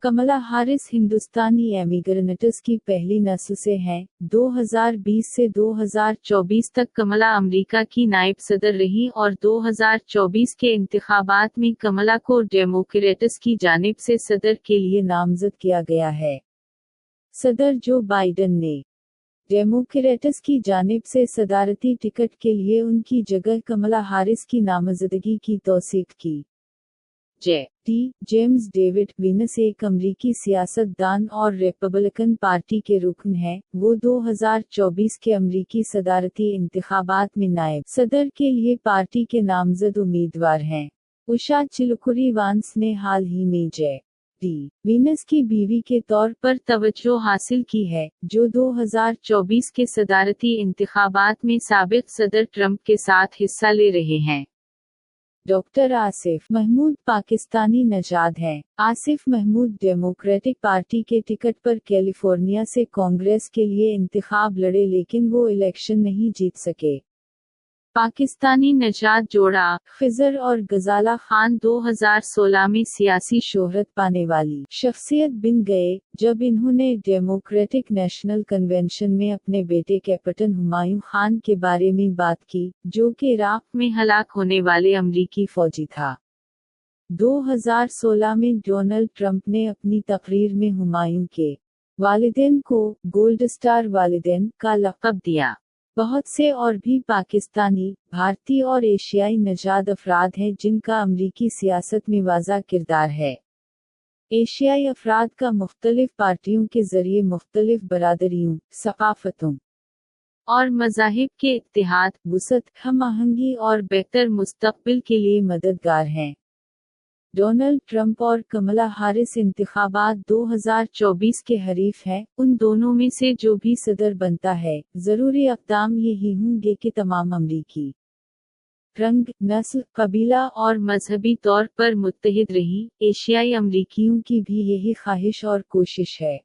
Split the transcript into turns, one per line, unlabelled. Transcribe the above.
कमला हारिस हिंदुस्तानी emigrants की पहली नस्ल से हैं। 2020 से 2024 तक कमला अमेरिका की नायब सदर रही और 2024 के इंतखाबात में कमला को डेमोक्रेट्स की जानिब से सदर के लिए नामजद किया गया है। सदर जो बाइडन ने डेमोक्रेट्स की जानिब से सदारती टिकट के लिए उनकी जगह कमला हारिस की नामजदगी की तौसीक की। जेम्स डेविड विनस एक अमरीकी सियासतदान और रिपब्लिकन पार्टी के रुकन हैं। वो 2024 के अमरीकी सदारती इंतखाबात में नायब सदर के लिए पार्टी के नामजद उम्मीदवार हैं। उषा चिलकुरी वांस ने हाल ही में विनस की बीवी के तौर पर तवज्जो हासिल की है, जो 2024 के सदारती इंतखाबात में साबिक सदर ट्रंप के साथ हिस्सा ले रहे हैं। डॉक्टर आसिफ महमूद पाकिस्तानी नजाद हैं। आसिफ महमूद डेमोक्रेटिक पार्टी के टिकट पर कैलिफोर्निया से कांग्रेस के लिए इंतखाब लड़े, लेकिन वो इलेक्शन नहीं जीत सके। पाकिस्तानी नजाद जोड़ा खिजर और गजाला खान 2016 में सियासी शोहरत पाने वाली शख्सियत बन गए, जब इन्होंने डेमोक्रेटिक नेशनल कन्वेंशन में अपने बेटे कैप्टन हुमायूं खान के बारे में बात की, जो कि इराक में हलाक होने वाले अमरीकी फौजी था। 2016 में डोनाल्ड ट्रंप ने अपनी तकरीर में हुमायूं के वालिदैन को गोल्ड स्टार वालिदैन का लक़ब दिया। बहुत से और भी पाकिस्तानी, भारतीय और एशियाई नजाद अफराद हैं जिनका अमरीकी सियासत में वाज़ा किरदार है। एशियाई अफराद का मुख्तलिफ पार्टियों के जरिए मुख्तलिफ बरादरियों, सकाफतों और मज़ाहिब के इत्तिहाद, वुसअत, हम आहंगी और बेहतर मुस्तक़बिल के लिए मददगार हैं। डोनाल्ड ट्रंप और कमला हारिस इंतखाबात 2024 के हरीफ हैं। उन दोनों में से जो भी सदर बनता है, ज़रूरी अक़दाम यही होंगे कि तमाम अमरीकी रंग, नस्ल, कबीला और मजहबी तौर पर मुत्तहिद रहीं। एशियाई अमरीकियों की भी यही ख्वाहिश और कोशिश है।